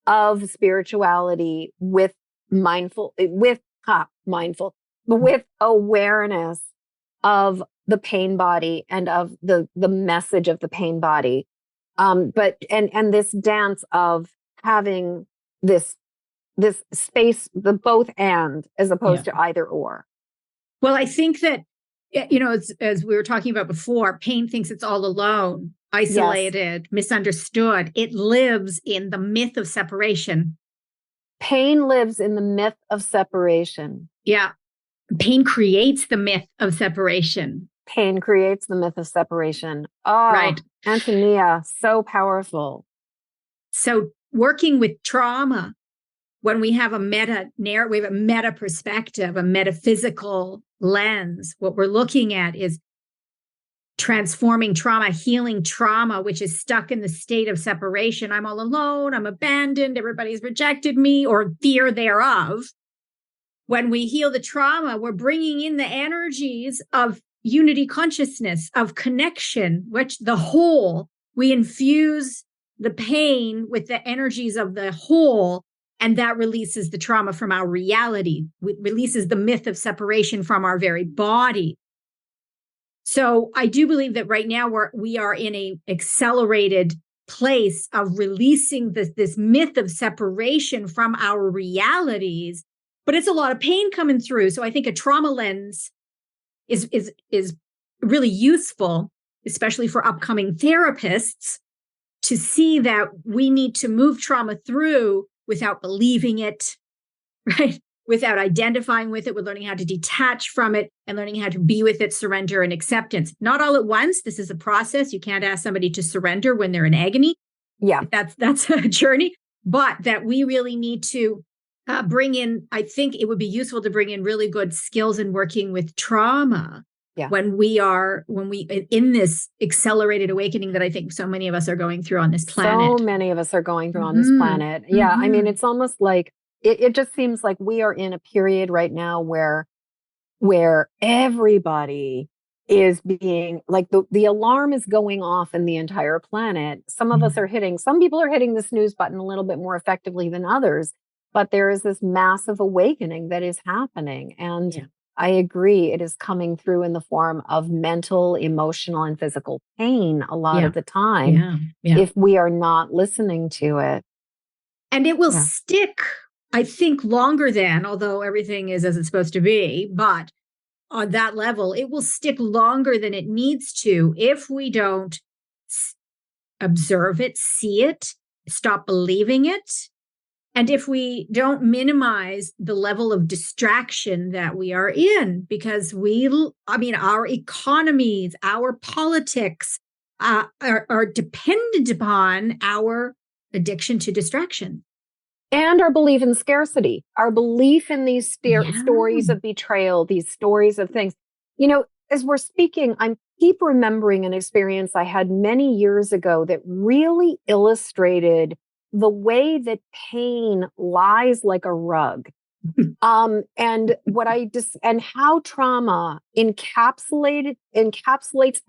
of spirituality with awareness of the pain body and of the message of the pain body. But this dance of having this space, the both and, as opposed to either or. Well, I think that, as we were talking about before, pain thinks it's all alone, isolated, misunderstood. It lives in the myth of separation. Pain lives in the myth of separation. Yeah. Pain creates the myth of separation. Pain creates the myth of separation. Oh, right. Antonia, so powerful. So working with trauma, when we have a meta perspective, a metaphysical lens, what we're looking at is transforming trauma, healing trauma, which is stuck in the state of separation. I'm all alone, I'm abandoned, everybody's rejected me, or fear thereof. When we heal the trauma, we're bringing in the energies of unity consciousness, of connection, which the whole, we infuse the pain with the energies of the whole, and that releases the trauma from our reality. It releases the myth of separation from our very body. So I do believe that right now we are in a accelerated place of releasing this myth of separation from our realities, but it's a lot of pain coming through. So I think a trauma lens is really useful, especially for upcoming therapists, to see that we need to move trauma through without believing it, right? Without identifying with it. We're learning how to detach from it and learning how to be with it, surrender and acceptance. Not all at once. This is a process. You can't ask somebody to surrender when they're in agony. Yeah. That's a journey, but that we really need to bring in, I think it would be useful to bring in really good skills in working with trauma. Yeah. When we in this accelerated awakening that I think so many of us are going through on this planet. So many of us are going through on this planet. Yeah. I mean, it's almost like, it just seems like we are in a period right now where everybody is being like, the alarm is going off in the entire planet. Some people are hitting the snooze button a little bit more effectively than others, but there is this massive awakening that is happening. And I agree, it is coming through in the form of mental, emotional, and physical pain a lot of the time if we are not listening to it. And it will stick, I think, longer than, although everything is as it's supposed to be, but on that level, it will stick longer than it needs to if we don't observe it, see it, stop believing it. And if we don't minimize the level of distraction that we are in, because our economies, our politics are dependent upon our addiction to distraction. And our belief in scarcity, our belief in these stories of betrayal, these stories of things. You know, as we're speaking, I keep remembering an experience I had many years ago that really illustrated the way that pain lies like a rug. And and how trauma encapsulates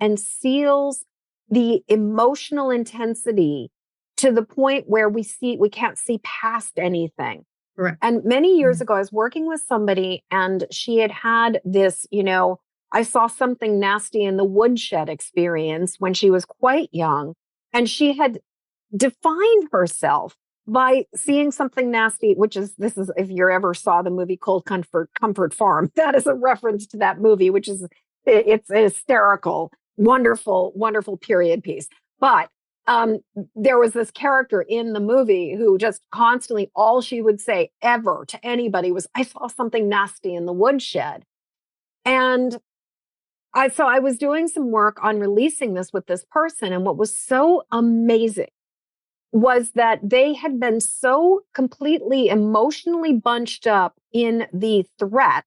and seals the emotional intensity to the point where we can't see past anything. Right. And many years ago, I was working with somebody and she had this, I saw something nasty in the woodshed experience when she was quite young. And she had defined herself by seeing something nasty, if you ever saw the movie Cold Comfort Farm, that is a reference to that movie, it's hysterical, wonderful, wonderful period piece. But there was this character in the movie who just constantly, all she would say ever to anybody was, I saw something nasty in the woodshed. And I was doing some work on releasing this with this person. And what was so amazing was that they had been so completely emotionally bunched up in the threat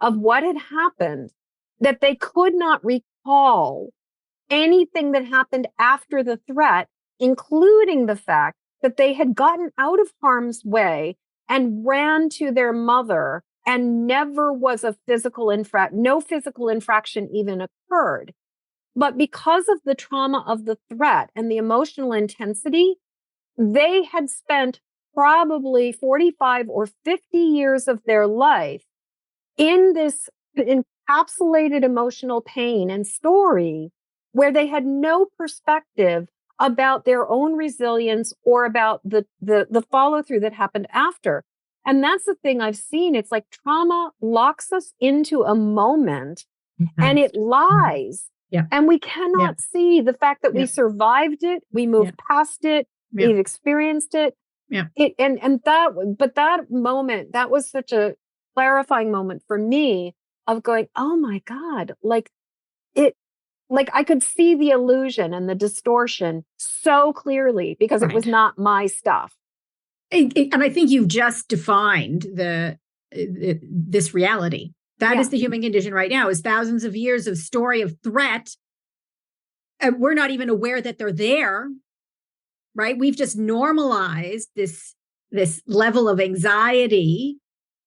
of what had happened that they could not recall anything that happened after the threat, including the fact that they had gotten out of harm's way and ran to their mother and never was no physical infraction even occurred. But because of the trauma of the threat and the emotional intensity, they had spent probably 45 or 50 years of their life in this encapsulated emotional pain and story where they had no perspective about their own resilience or about the follow through that happened after. And that's the thing I've seen. It's like trauma locks us into a moment and it lies. Yeah. And we cannot see the fact that we survived it. We moved past it. We've experienced it. Yeah. That moment, that was such a clarifying moment for me of going, oh my God, like like I could see the illusion and the distortion so clearly because it was Right. not my stuff. And I think you've just defined this reality. That is Yeah. the human condition right now, is thousands of years of story of threat. And we're not even aware that they're there, right? We've just normalized this level of anxiety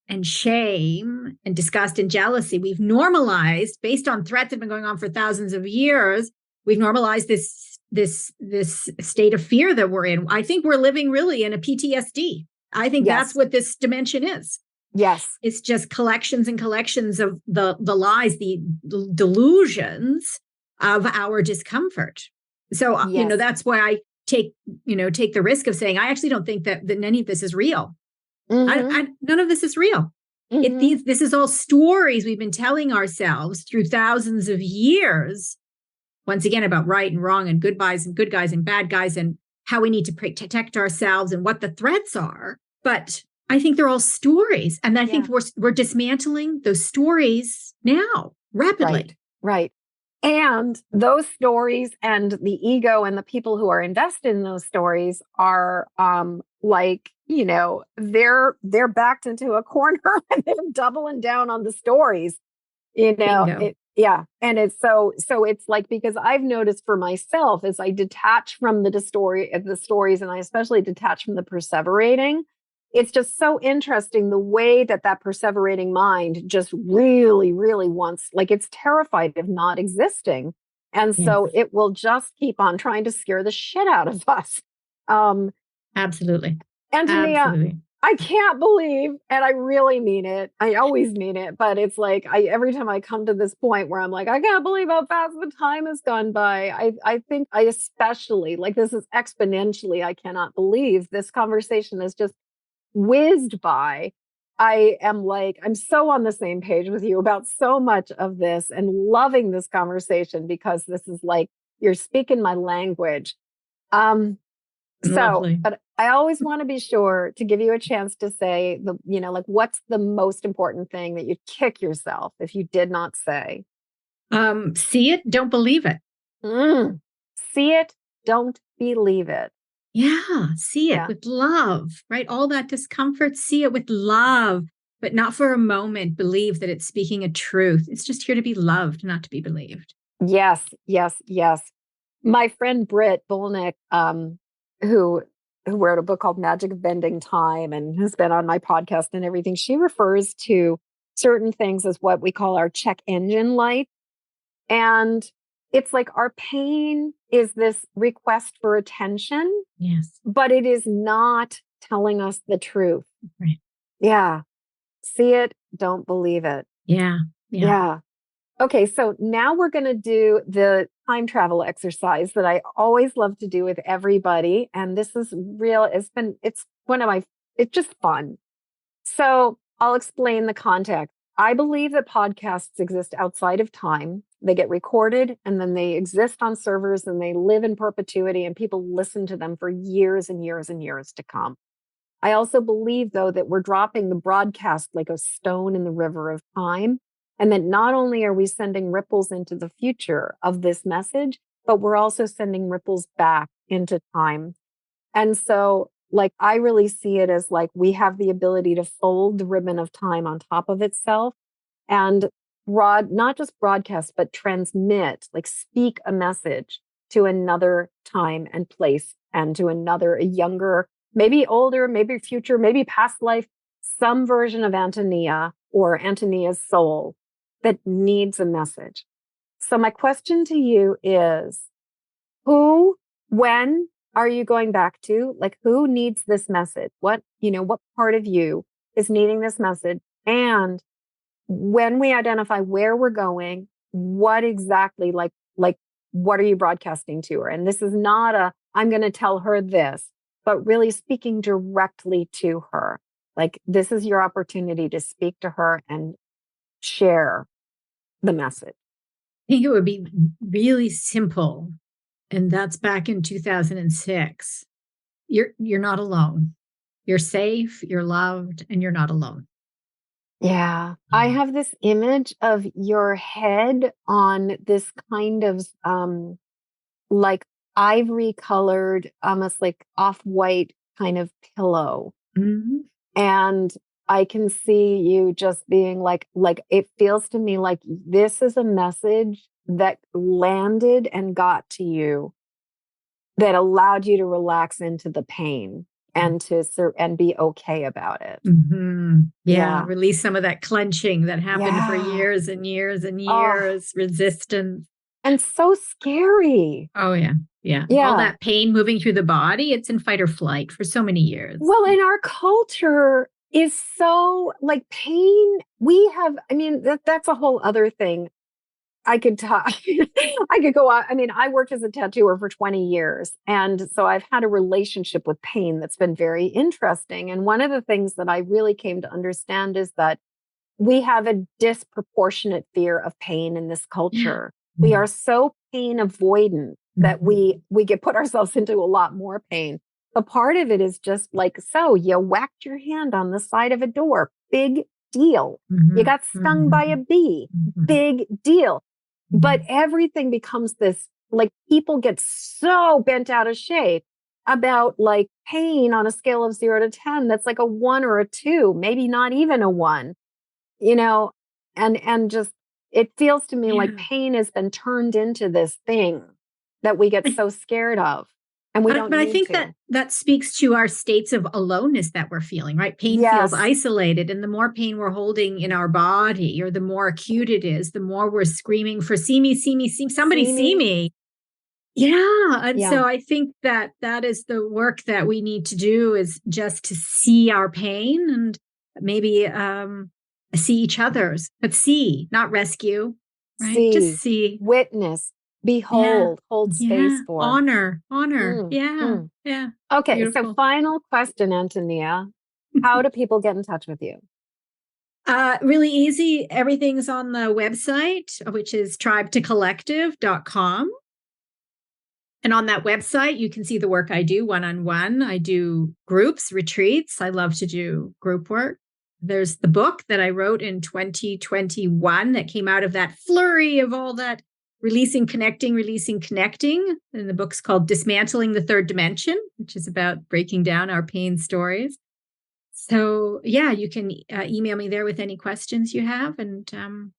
and shame and disgust and jealousy. We've normalized, based on threats that have been going on for thousands of years, we've normalized this state of fear that we're in. I think we're living really in a PTSD. I think that's Yes. what this dimension is. Yes. It's just collections and collections of the lies, the delusions of our discomfort. So, Yes. that's why I take the risk of saying, I actually don't think that any of this is real. Mhm. None of this is real. Mhm. This is all stories we've been telling ourselves through thousands of years, once again, about right and wrong and good guys and bad guys and how we need to protect ourselves and what the threats are. But I think they're all stories. And I think Yeah. we're dismantling those stories now rapidly. Right. And those stories and the ego and the people who are invested in those stories are like, they're backed into a corner and they're doubling down on the stories. Bingo. And it's so it's like, because I've noticed for myself as I detach from the stories, and I especially detach from the perseverating, it's just so interesting the way that perseverating mind just really, really wants, like, it's terrified of not existing. And Yes. so it will just keep on trying to scare the shit out of us. Um, Absolutely. Antonia, Absolutely. I can't believe, and I really mean it. I always mean it, but it's like every time I come to this point where I'm like, I can't believe how fast the time has gone by. I think I especially, like, this is exponentially, I cannot believe this conversation has just whizzed by. I am like, I'm so on the same page with you about so much of this and loving this conversation because this is like, you're speaking my language. Lovely. But I always want to be sure to give you a chance to say like, what's the most important thing that you'd kick yourself if you did not say? See it, don't believe it. See it, don't believe it. Yeah, see it Yeah. with love, right? All that discomfort, see it with love, but not for a moment believe that it's speaking a truth. It's just here to be loved, not to be believed. Yes, yes, yes. My friend Britt Bolnick, who wrote a book called Magic of Bending Time and has been on my podcast and everything, she refers to certain things as what we call our check engine light. And it's like our pain is this request for attention, Yes. but it is not telling us the truth. Right. Yeah. See it, don't believe it. Yeah. Yeah. Yeah. Okay, so now we're going to do the time travel exercise that I always love to do with everybody. And this is real. It's it's just fun. So I'll explain the context. I believe that podcasts exist outside of time. They get recorded and then they exist on servers and they live in perpetuity and people listen to them for years and years and years to come. I also believe, though, that we're dropping the broadcast like a stone in the river of time. And that not only are we sending ripples into the future of this message, but we're also sending ripples back into time. And so, like, I really see it as like we have the ability to fold the ribbon of time on top of itself and not just broadcast, but transmit, like speak a message to another time and place and to a younger, maybe older, maybe future, maybe past life, some version of Antonia or Antonia's soul that needs a message. So my question to you is, when are you going back to? Like, who needs this message? What part of you is needing this message? And when we identify where we're going, what exactly, what are you broadcasting to her? And this is not I'm going to tell her this, but really speaking directly to her. Like, this is your opportunity to speak to her and share the message. I think it would be really simple. And that's back in 2006. You're not alone. You're safe, you're loved, and you're not alone. Yeah. I have this image of your head on this kind of like ivory colored, almost like off-white kind of pillow. Mm-hmm. And I can see you just being like it feels to me like this is a message that landed and got to you that allowed you to relax into the pain and and be okay about it. Mm-hmm. Yeah. Release some of that clenching that happened for Yeah. years and years and Oh. years, resistance. And so scary. Oh, yeah. Yeah. Yeah. All that pain moving through the body, it's in fight or flight for so many years. Well, in our culture is so like pain. We have, I mean, that's a whole other thing. I could talk, I could go on. I mean, I worked as a tattooer for 20 years. And so I've had a relationship with pain that's been very interesting. And one of the things that I really came to understand is that we have a disproportionate fear of pain in this culture. Yeah. We are so pain avoidant that we get put ourselves into a lot more pain. But part of it is just like, so you whacked your hand on the side of a door, big deal. Mm-hmm. You got stung by a bee, big deal. But everything becomes this, like people get so bent out of shape about like pain on a scale of 0 to 10. That's like a 1 or a 2, maybe not even a 1, you know, and just, it feels to me like pain has been turned into this thing that we get so scared of. And we don't But I need think to. that speaks to our states of aloneness that we're feeling, right? Pain feels isolated. And the more pain we're holding in our body, or the more acute it is, the more we're screaming for see me, somebody see me. Yeah. And so I think that is the work that we need to do, is just to see our pain and maybe see each other's, but see, not rescue, right? Just see. Witness. Behold, hold space for. Honor. Yeah. Okay, Beautiful. so final question, Antonia. How do people get in touch with you? Really easy. Everything's on the website, which is tribetocollective.com. And on that website, you can see the work I do one-on-one. I do groups, retreats. I love to do group work. There's the book that I wrote in 2021 that came out of that flurry of all that releasing, connecting. And the book's called Dismantling the Third Dimension, which is about breaking down our pain stories. So yeah, you can email me there with any questions you have, and find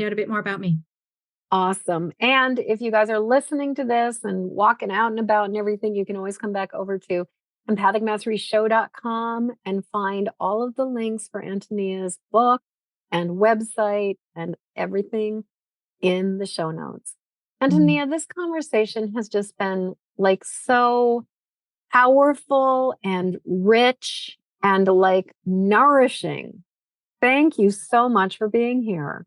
out a bit more about me. Awesome. And if you guys are listening to this and walking out and about and everything, you can always come back over to empathicmasteryshow.com and find all of the links for Antonia's book and website and everything in the show notes. Antonia, this conversation has just been like so powerful and rich and like nourishing. Thank you so much for being here.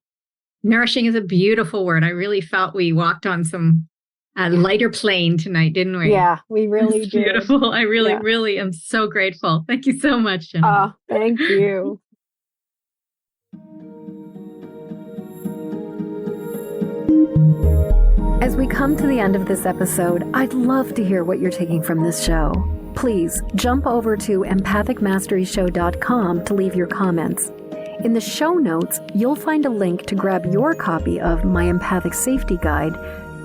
Nourishing is a beautiful word. I really felt we walked on some lighter plane tonight, didn't we? Yeah, we really did. Beautiful. I really am so grateful. Thank you so much, Jennifer. Oh, thank you. As we come to the end of this episode, I'd love to hear what you're taking from this show. Please jump over to empathicmasteryshow.com to leave your comments. In the show notes, you'll find a link to grab your copy of my Empathic Safety Guide,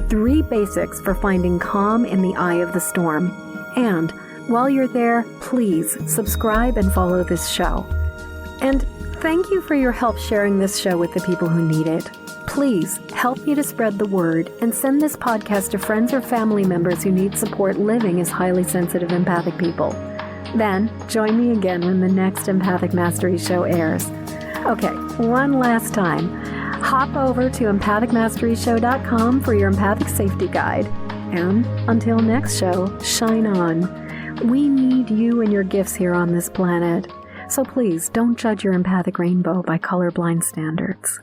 3 Basics for Finding Calm in the Eye of the Storm. And while you're there, please subscribe and follow this show. And thank you for your help sharing this show with the people who need it. Please help me to spread the word and send this podcast to friends or family members who need support living as highly sensitive empathic people. Then join me again when the next Empathic Mastery Show airs. Okay, one last time. Hop over to empathicmasteryshow.com for your Empathic Safety Guide. And until next show, shine on. We need you and your gifts here on this planet. So please don't judge your empathic rainbow by colorblind standards.